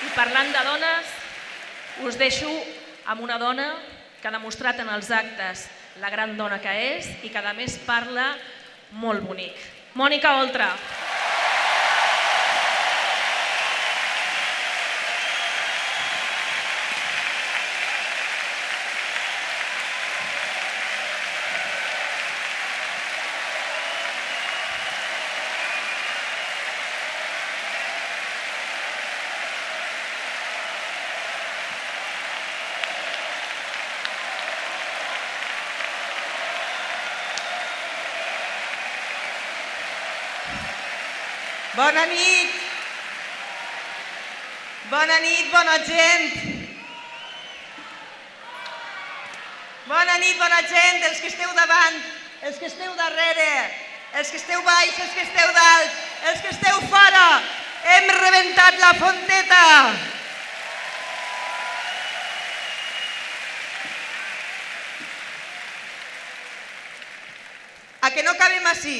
I parlant de dones, us deixo amb una dona que ha demostrat en els actes la gran dona que és i que a més parla molt bonic. Mònica Oltra. Bona nit! Bona nit, bona gent! Bona nit, bona gent, els que esteu davant, els que esteu darrere, els que esteu baix, els que esteu dalt, els que esteu fora. Hem rebentat la fonteta! A que no cabem ací?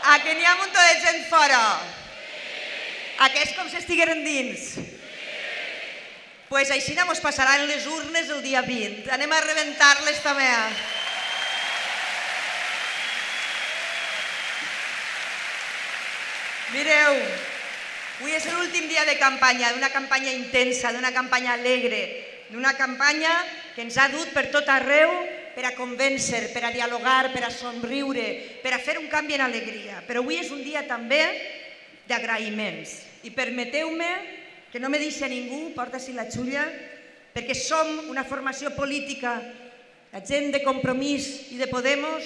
A que n'hi ha un munt de gent fora? A que és com si estigueren dins? Pues així mos passaran les urnes el dia 20. Anem a rebentar-les també. Mireu, avui és l'últim dia de campanya, d'una campanya intensa, d'una campanya alegre, d'una campanya que ens ha dut per tot arreu per a convèncer, per a dialogar, per a somriure, per a fer un canvi en alegria. Però avui és un dia també d'agraïments. I permeteu-me que no me deixi ningú, porta-s'hi la xulla, perquè som una formació política, la gent de Compromís i de Podemos,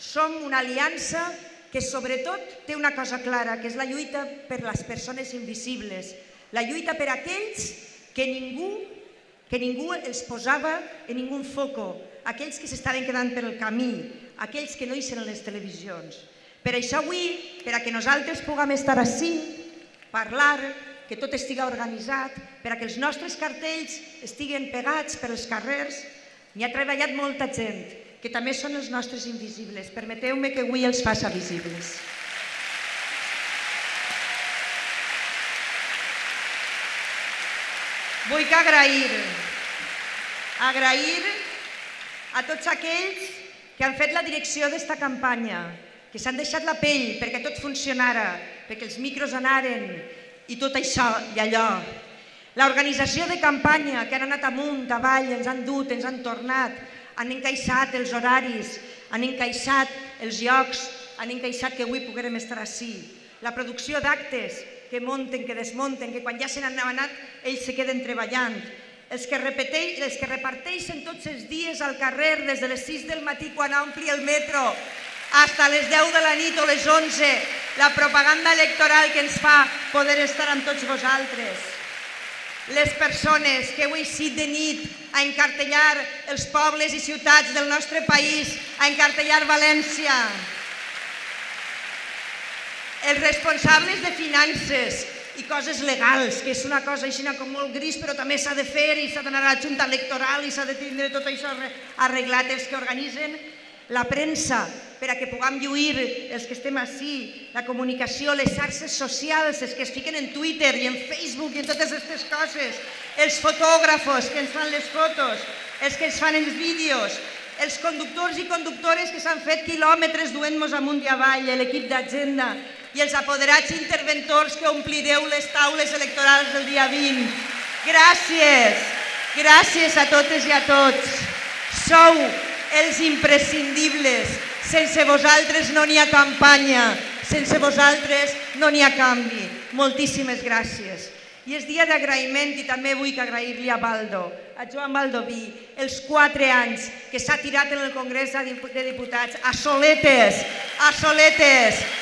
som una aliança que sobretot té una cosa clara, que és la lluita per les persones invisibles, la lluita per aquells que ningú els posava en ningú foco, aquells que s'estaven quedant per el camí, aquells que no ixen a les televisions. Per això avui, per a que nosaltres puguem estar ací, parlar, que tot estigui organitzat, per a que els nostres cartells estiguen pegats per els carrers, n'hi ha treballat molta gent, que també són els nostres invisibles. Permeteu-me que avui els faça visibles. Vull agrair a tots aquells que han fet la direcció d'esta campanya, que s'han deixat la pell perquè tot funcionara, perquè els micros anaren i tot això i allò. L'organització de campanya, que han anat amunt, avall, ens han dut, ens han tornat, han encaixat els horaris, han encaixat els llocs, han encaixat que avui poguérem estar ací. La producció d'actes que munten, que desmunten, que quan ja se n'han anat ells se queden treballant. Els que reparteixen tots els dies al carrer des de les 6 del matí quan ompli el metro fins a les 10 de la nit o les 11, la propaganda electoral que ens fa poder estar amb tots vosaltres. Les persones que heu eixit de nit a encartellar els pobles i ciutats del nostre país, a encartellar València. Els responsables de finances i coses legals, que és una cosa així com molt gris, però també s'ha de fer i s'ha d'anar a la Junta Electoral i s'ha de tindre tot això arreglat. Els que organitzen la premsa per a que puguem lluir els que estem ací, la comunicació, les xarxes socials, els que es fiquen en Twitter i en Facebook i en totes aquestes coses, els fotògrafos que ens fan les fotos, els que ens fan els vídeos, els conductors i conductores que s'han fet quilòmetres duent-nos amunt i avall, l'equip d'agenda i els apoderats interventors que omplireu les taules electorals del dia 20. Gràcies, gràcies a totes i a tots. Sou els imprescindibles. Sense vosaltres no n'hi ha campanya, sense vosaltres no n'hi ha canvi. Moltíssimes gràcies. I és dia d'agraïment i també vull agrair-li a Baldo, a Joan Baldoví, els 4 anys que s'ha tirat en el Congrés de Diputats, a Soletes,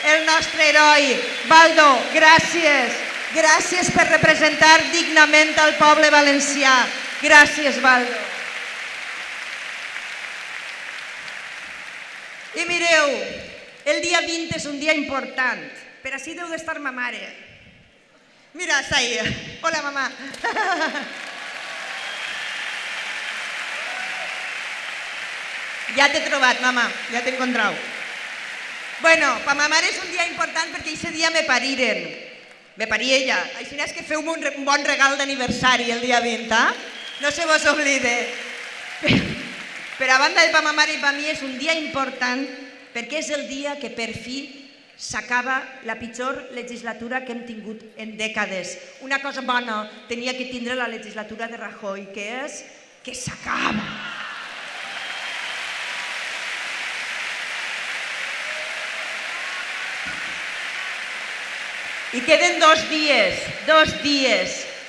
el nostre heroi. Baldo, gràcies, gràcies per representar dignament al poble valencià. Gràcies, Baldo. I mireu, el dia 20 és un dia important, per així deu d'estar ma mare. Mira, està ahí. Hola, mamá. Ja t'he trobat, mamá, ja t'he encontrat. Bueno, per ma mare és un dia important perquè aquest dia me pariren. Me parí ella. Així és que feu un bon regal d'aniversari el dia 20, no se vos oblide. Per a banda de pa ma mare i pa mi és un dia important perquè és el dia que per fi s'acaba la pitjor legislatura que hem tingut en dècades. Una cosa bona tenia que tindre la legislatura de Rajoy, que és que s'acaba. I queden 2 dies,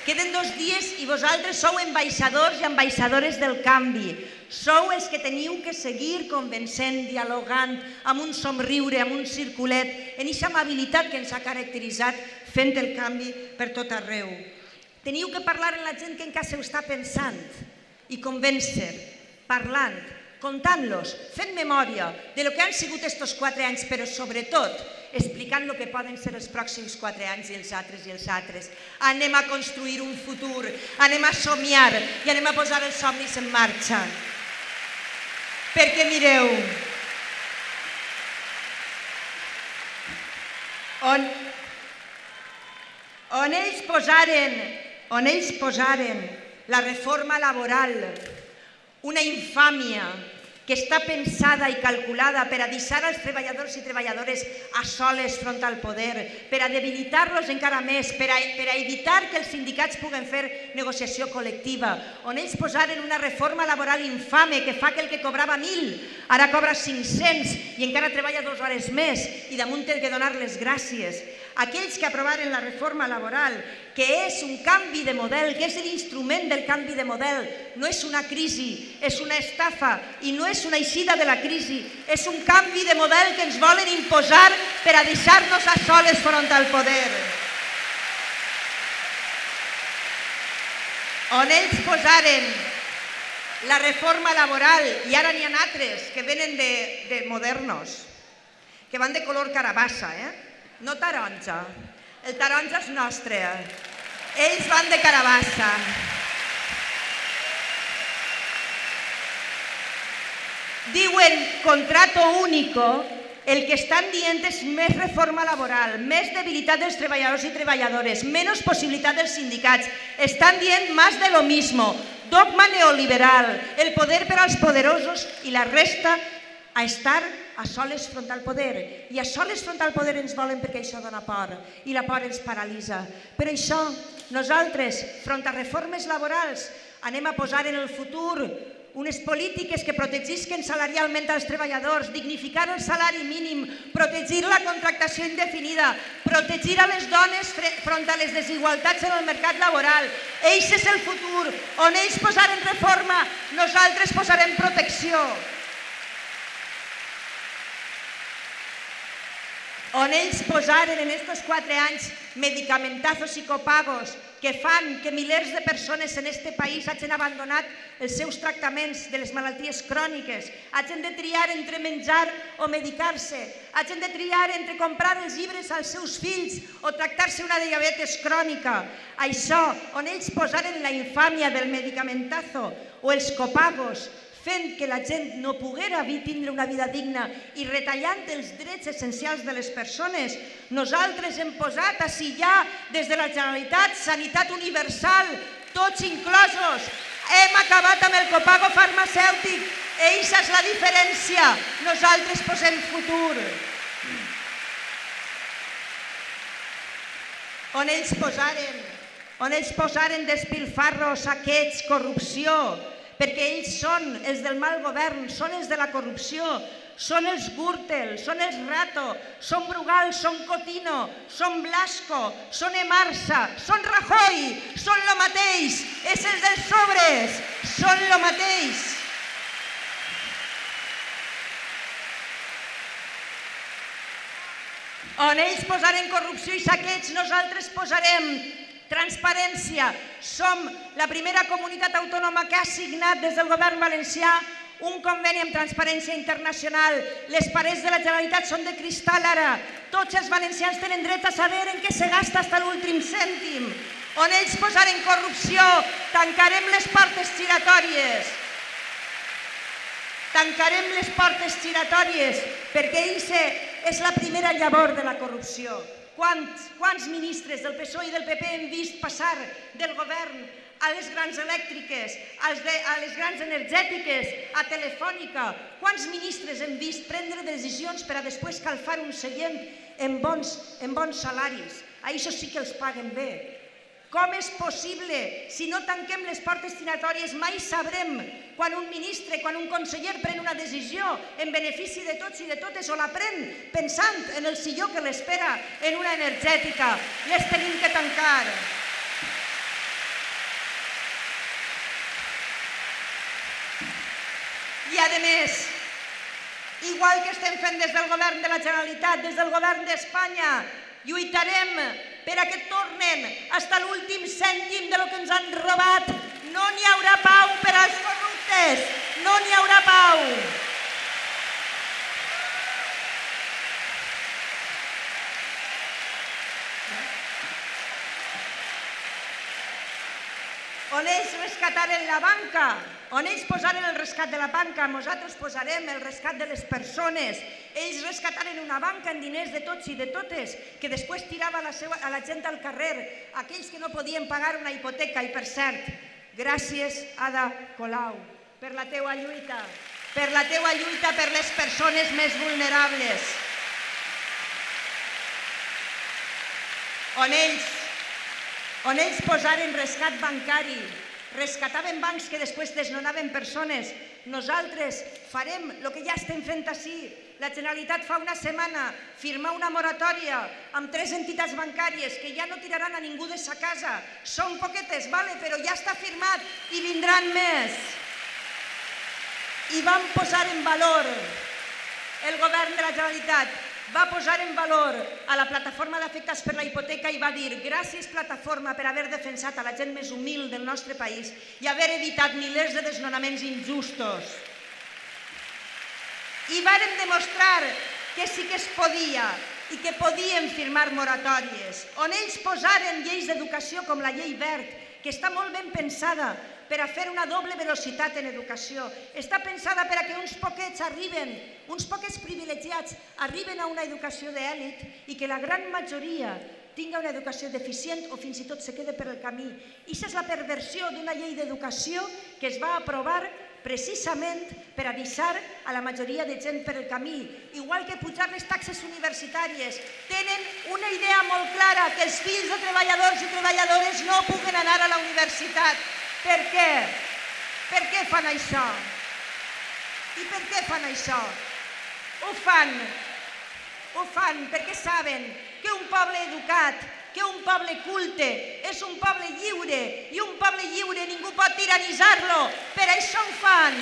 queden 2 dies i vosaltres sou ambaixadors i ambaixadores del canvi. Sou els que teniu que seguir convencent, dialogant, amb un somriure, amb un circulet, en aquesta amabilitat que ens ha caracteritzat fent el canvi per tot arreu. Teniu que parlar amb la gent que en casa ho està pensant i convèncer, parlant, contant-los, fent memòria de lo que han sigut estos 4 anys, però sobretot explicant el que poden ser els pròxims 4 anys i els altres. Anem a construir un futur, anem a somiar i anem a posar els somnis en marxa. Perquè mireu, on ells posaren la reforma laboral, una infàmia que està pensada i calculada per a deixar els treballadors i treballadores a soles front al poder, per a debilitar-los encara més, per a evitar que els sindicats puguen fer negociació col·lectiva, on ells posaren una reforma laboral infame que fa que el que cobrava 1.000 ara cobra 500 i encara treballa 2 hores més i damunt té que donar les gràcies. Aquells que aprovaren la reforma laboral, que és un canvi de model, que és l'instrument del canvi de model, no és una crisi, és una estafa i no és una eixida de la crisi, és un canvi de model que ens volen imposar per a deixar-nos a soles front al poder. On ells posaren la reforma laboral, i ara n'hi ha altres que venen de modernos, que van de color carabassa, no taronja. El taronja és nostre. Ells van de carabassa. Diuen contrato único, el que estan dient és més reforma laboral, més debilitat dels treballadors i treballadores, menys possibilitat dels sindicats. Estan dient más de lo mismo, dogma neoliberal, el poder per als poderosos i la resta a estar a soles front al poder. I a soles front al poder ens volen perquè això dona por i la por ens paralitza. Per això nosaltres, front a reformes laborals, anem a posar en el futur unes polítiques que protegisquen salarialment als treballadors, dignificar el salari mínim, protegir la contractació indefinida, protegir a les dones front a les desigualtats en el mercat laboral. Eix és el futur. On ells posaren reforma, nosaltres posarem protecció. On ells posaren en aquests 4 anys medicamentazos i copagos que fan que milers de persones en aquest país hagin abandonat els seus tractaments de les malalties cròniques, hagin de triar entre menjar o medicar-se, hagin de triar entre comprar els llibres als seus fills o tractar-se una diabetes crònica. Això, on ells posaren la infàmia del medicamentazo o els copagos, fent que la gent no poguera tindre una vida digna i retallant els drets essencials de les persones, nosaltres hem posat així ja des de la Generalitat sanitat universal, tots inclosos. Hem acabat amb el copago farmacèutic. Eixa és la diferència. Nosaltres posem futur. On ells posaren despilfarros, saqueig, corrupció, perquè ells són els del mal govern, són els de la corrupció, són els Gürtel, són els Rato, són Brugal, són Cotino, són Blasco, són Emarsa, són Rajoy, són lo mateix, és els dels sobres, són lo mateix. On ells posaren corrupció i saqueig, nosaltres posarem transparència. Som la primera comunitat autònoma que ha signat des del govern valencià un conveni amb Transparència Internacional. Les parets de la Generalitat són de cristal ara. Tots els valencians tenen dret a saber en què se gasta fins a l'últim cèntim. On ells posaren corrupció, tancarem les portes giratòries. Tancarem les portes giratòries perquè eixa és la primera llavor de la corrupció. Quants ministres del PSOE i del PP hem vist passar del govern a les grans elèctriques, a les grans energètiques, a Telefònica? Quants ministres hem vist prendre decisions per a després calfar un seient en bons salaris? A això sí que els paguen bé. Com és possible? Si no tanquem les portes giratòries mai sabrem quan un ministre, quan un conseller pren una decisió en benefici de tots i de totes o la pren pensant en el silló que l'espera en una energètica. Les tenim que tancar. I a més, igual que estem fent des del govern de la Generalitat, des del govern d'Espanya, lluitarem per a que tornen fins a l'últim cèntim de lo que ens han robat. No n'hi haurà pau per als corruptes, no n'hi haurà pau. On ells rescataren la banca, on ells posaren el rescat de la banca, nosaltres posarem el rescat de les persones. Ells rescataren una banca en diners de tots i de totes, que després tirava a la gent al carrer, aquells que no podien pagar una hipoteca. I per cert, gràcies, Ada Colau, per la teua lluita per les persones més vulnerables. On ells posaren rescat bancari, rescataven bancs que després desnonaven persones. Nosaltres farem el que ja estem fent ací. La Generalitat fa una setmana firma una moratòria amb 3 entitats bancàries que ja no tiraran a ningú de sa casa. Són poquetes, però ja està firmat i vindran més. I vam posar en valor, el govern de la Generalitat va posar en valor a la plataforma d'afectats per la hipoteca i va dir: gràcies, plataforma, per haver defensat a la gent més humil del nostre país i haver evitat milers de desnonaments injustos. I vàrem demostrar que sí que es podia i que podíem firmar moratòries. On ells posaren lleis d'educació com la llei Wert, que està molt ben pensada per a fer una doble velocitat en educació. Està pensada per a que uns poquets arriben, uns poquets privilegiats arriben a una educació d'èlit i que la gran majoria tinga una educació deficient o fins i tot se quede per el camí. I aquesta és la perversió d'una llei d'educació que es va aprovar precisament per a deixar a la majoria de gent per el camí. Igual que pujar les taxes universitàries, tenen una idea molt clara, que els fills de treballadors i treballadores no puguen anar a la universitat. Per què? Per què fan això? I per què fan això? Ho fan perquè saben que un poble educat, que un poble culte és un poble lliure i un poble lliure ningú pot tiranitzar-lo. Per això ho fan.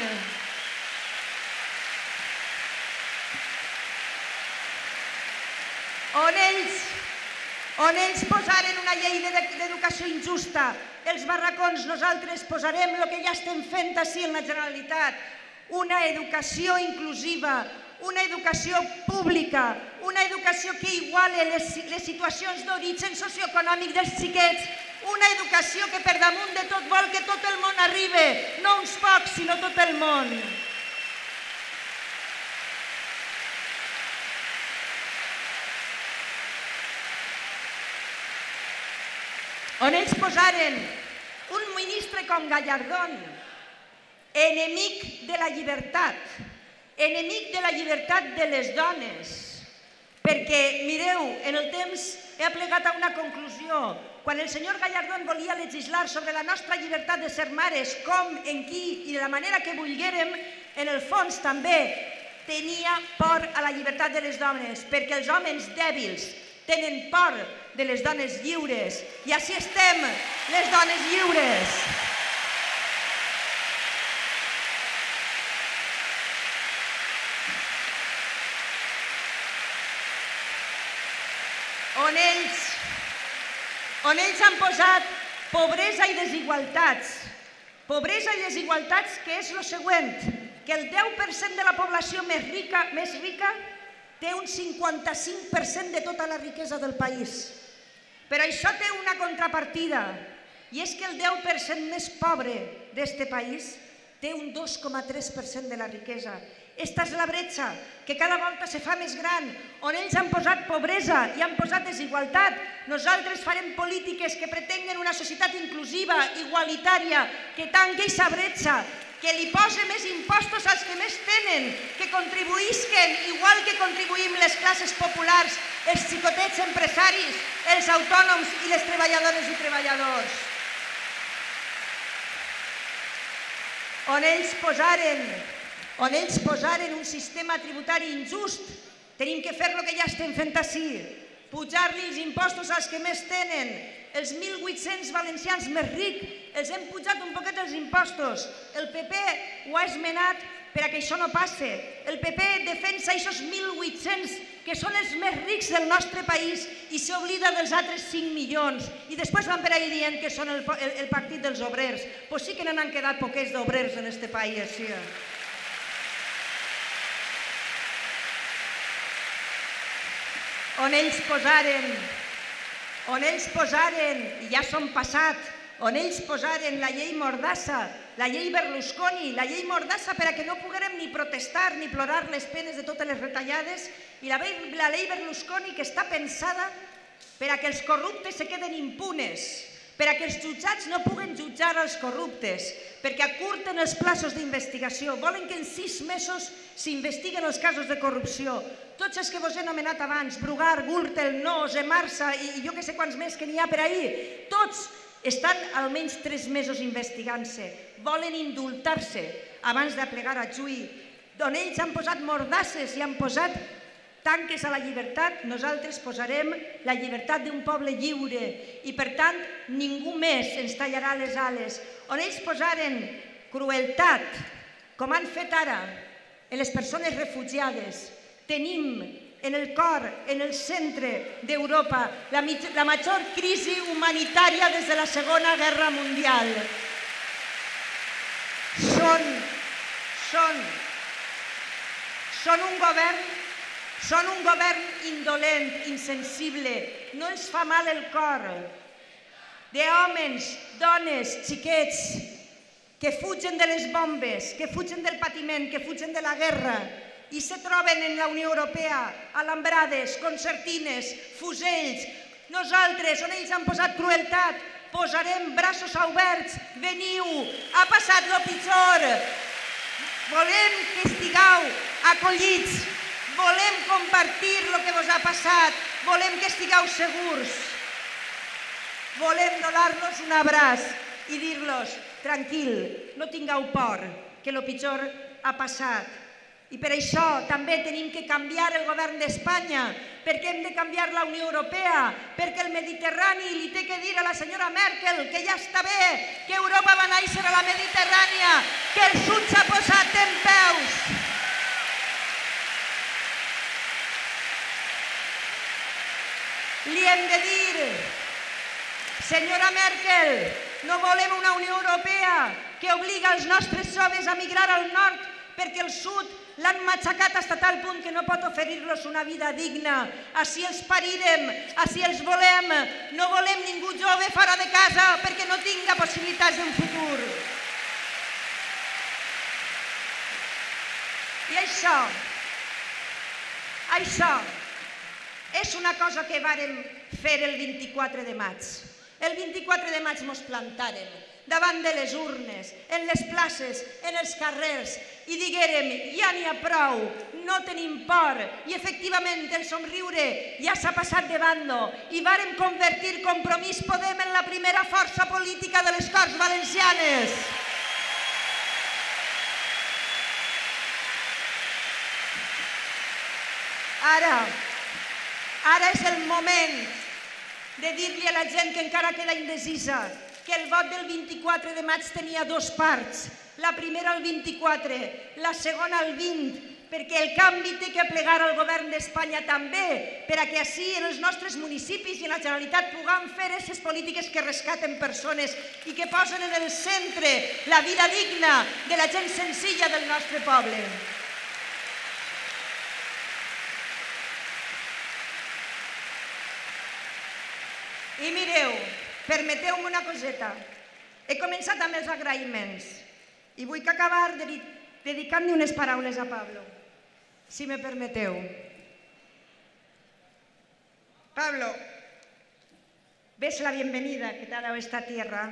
On ells posaren una llei d'educació injusta, els barracons, nosaltres posarem el que ja estem fent ací en la Generalitat, una educació inclusiva, una educació pública, una educació que iguale les situacions d'origen socioeconòmic dels xiquets, una educació que per damunt de tot vol que tot el món arribi, no uns pocs, sinó tot el món. On ells posaren un ministre com Gallardón, enemic de la llibertat de les dones, perquè, mireu, en el temps he aplegat a una conclusió. Quan el senyor Gallardón volia legislar sobre la nostra llibertat de ser mares, com, en qui i de la manera que volguérem, en el fons també tenia por a la llibertat de les dones, perquè els homes dèbils tenen por de les dones lliures, i així estem, les dones lliures. On ells han posat pobresa i desigualtats. Pobresa i desigualtats, que és el següent, que el 10% de la població més rica té un 55% de tota la riquesa del país. Però això té una contrapartida, i és que el 10% més pobre d'este país té un 2,3% de la riquesa. Esta és la bretxa que cada volta se fa més gran, on ells han posat pobresa i han posat desigualtat. Nosaltres farem polítiques que pretenguen una societat inclusiva, igualitària, que tanqui aquesta bretxa, que li posa més impostos als que més tenen, que contribuïsquen, igual que contribuïm les classes populars, els xicotets empresaris, els autònoms i les treballadores i treballadors. On ells posaren un sistema tributari injust, tenim que fer el que ja estem fent ací, pujar-li els impostos als que més tenen. Els 1.800 valencians més rics els hem pujat un poquet els impostos. El PP ho ha esmenat perquè això no passe. El PP defensa aquests 1.800 que són els més rics del nostre país i s'oblida dels altres 5 milions. I després van per ahí dient que són el partit dels obrers. Doncs sí que n'han quedat poquets d'obrers en aquest país. Sí. On ells posaren, i ja són passat, on ells posaren la llei Mordassa, la llei Berlusconi, la llei Mordassa perquè no poguérem ni protestar ni plorar les penes de totes les retallades, i la llei Berlusconi que està pensada perquè els corruptes se queden impunes, perquè els jutjats no puguen jutjar els corruptes, perquè acurten els plaços d'investigació, volen que en 6 mesos s'investiguen els casos de corrupció. Tots els que vos he anomenat abans, Brugar, Gürtel, Nos, Emarsa i jo que sé quants més que n'hi ha per ahí, tots estan almenys 3 mesos investigant-se, volen indultar-se abans d'aplegar a juí. On ells han posat mordasses i han posat tanques a la llibertat, nosaltres posarem la llibertat d'un poble lliure i per tant ningú més ens tallarà les ales. On ells posaren crueltat, com han fet ara en les persones refugiades, tenim en el cor, en el centre d'Europa, la major crisi humanitària des de la Segona Guerra Mundial. Són un govern indolent, insensible, no ens fa mal el cor, d'homes, dones, xiquets, que fugen de les bombes, que fugen del patiment, que fugen de la guerra, i se troben en la Unió Europea alambrades, concertines, fusells. Nosaltres, on ells han posat crueltat, posarem braços oberts, veniu, ha passat lo pitjor. Volem que estigueu acollits, volem compartir el que vos ha passat, volem que estigueu segurs. Volem donar-los un abraç i dir-los, tranquil, no tingueu por, que lo pitjor ha passat. I per això també tenim que canviar el govern d'Espanya, perquè hem de canviar la Unió Europea, perquè el Mediterrani li té que dir a la senyora Merkel que ja està bé, que Europa va néixer a la Mediterrània, que el sud s'ha posat dempeus. Li hem de dir, senyora Merkel, no volem una Unió Europea que obliga els nostres joves a migrar al nord perquè el sud l'han matxacat fins a tal punt que no pot oferir-los una vida digna. Així els parirem, així els volem. No volem ningú jove fora de casa perquè no tinga possibilitats d'un futur. I això és una cosa que vàrem fer el 24 de maig. El 24 de maig mos plantàrem davant de les urnes, en les places, en els carrers, i diguérem, ja n'hi ha prou, no tenim por, i efectivament el somriure ja s'ha passat de bando, i vàrem convertir Compromís Podem en la primera força política de les Corts Valencianes. Ara és el moment de dir-li a la gent que encara queda indecisa que el vot del 24 de maig tenia 2 parts, la primera el 24, la segona el 20, perquè el canvi té que plegar al govern d'Espanya també, perquè així en els nostres municipis i en la Generalitat puguem fer aquestes polítiques que rescaten persones i que posen en el centre la vida digna de la gent senzilla del nostre poble. I mireu, permeteu-me una coseta. He començat amb els agraïments. I vull acabar dedicant-li unes paraules a Pablo, si me permeteu. Pablo, ves la bienvenida que te ha dado esta tierra.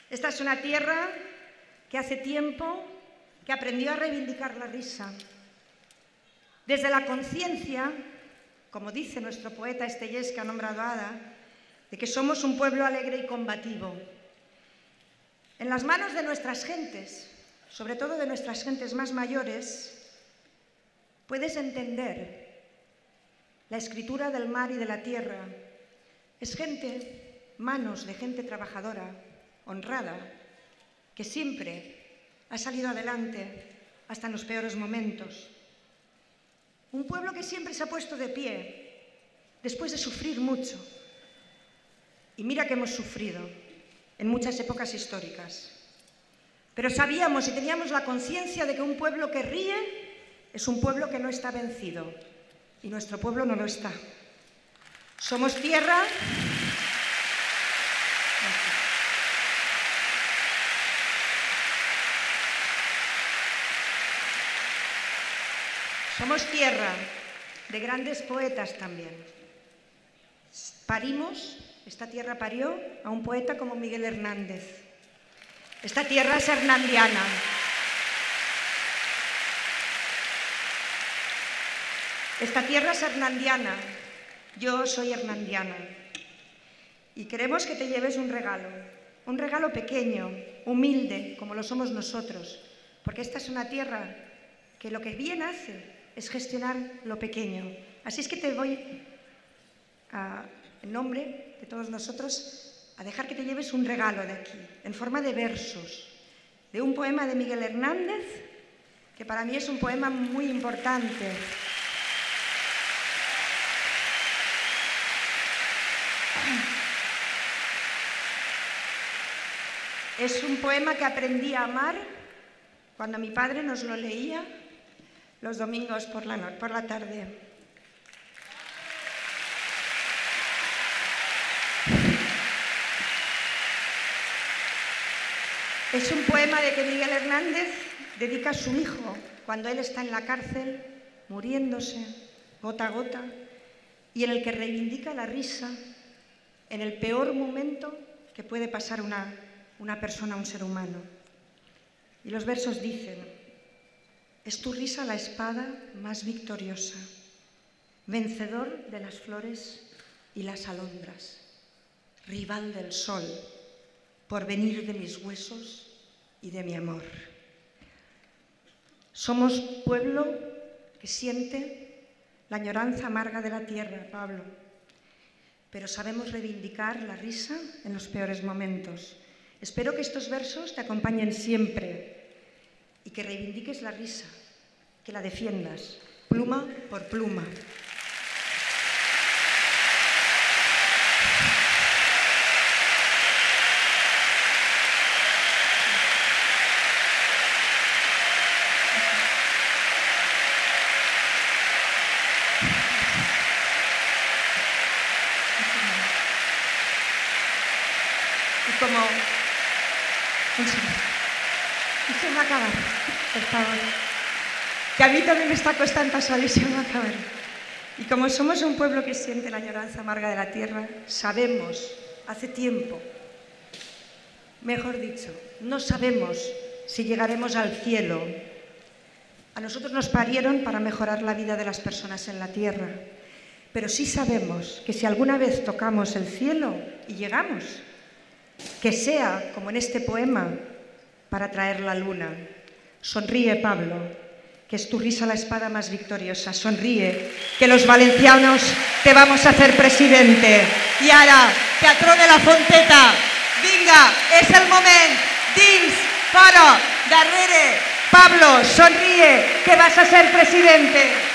Esta es una tierra que hace tiempo que aprendió a reivindicar la risa. Desde la conciencia, como dice nuestro poeta Estellés, que ha nombrado a Ada, de que somos un pueblo alegre y combativo. En las manos de nuestras gentes, sobre todo de nuestras gentes más mayores, puedes entender la escritura del mar y de la tierra. Es manos de gente trabajadora, honrada, que siempre ha salido adelante hasta en los peores momentos. Un pueblo que siempre se ha puesto de pie, después de sufrir mucho. Y mira que hemos sufrido en muchas épocas históricas. Pero sabíamos y teníamos la conciencia de que un pueblo que ríe es un pueblo que no está vencido. Y nuestro pueblo no lo está. Somos tierra... Somos tierra de grandes poetas también. Esta tierra parió a un poeta como Miguel Hernández. Esta tierra es hernandiana. Esta tierra es hernandiana. Yo soy hernandiana. Y queremos que te lleves un regalo pequeño, humilde, como lo somos nosotros, porque esta es una tierra que lo que bien hace es gestionar lo pequeño. Así es que te voy, en nombre de todos nosotros, a dejar que te lleves un regalo de aquí, en forma de versos, de un poema de Miguel Hernández, que para mí es un poema muy importante. Es un poema que aprendí a amar cuando mi padre nos lo leía los domingos por la tarde. Es un poema de que Miguel Hernández dedica a su hijo cuando él está en la cárcel, muriéndose, gota a gota, y en el que reivindica la risa en el peor momento que puede pasar una persona, un ser humano. Y los versos dicen: es tu risa la espada más victoriosa, vencedor de las flores y las alondras, rival del sol, porvenir de mis huesos y de mi amor. Somos pueblo que siente la añoranza amarga de la tierra, Pablo, pero sabemos reivindicar la risa en los peores momentos. Espero que estos versos te acompañen siempre y que reivindiques la risa, que la defiendas, pluma por pluma. Y como... Y se va a acabar, por favor. Que a mí también me está costando pasar y se va a acabar. Y como somos un pueblo que siente la añoranza amarga de la tierra, sabemos, hace tiempo, mejor dicho, no sabemos si llegaremos al cielo. A nosotros nos parieron para mejorar la vida de las personas en la tierra, pero sí sabemos que si alguna vez tocamos el cielo y llegamos, que sea, como en este poema, para traer la luna. Sonríe, Pablo, que es tu risa la espada más victoriosa. Sonríe, que los valencianos te vamos a hacer presidente. I ara, Teatró de la Fonteta, vinga, és el moment, dins, fora, darrere. Pablo, sonríe, que vas a ser presidente.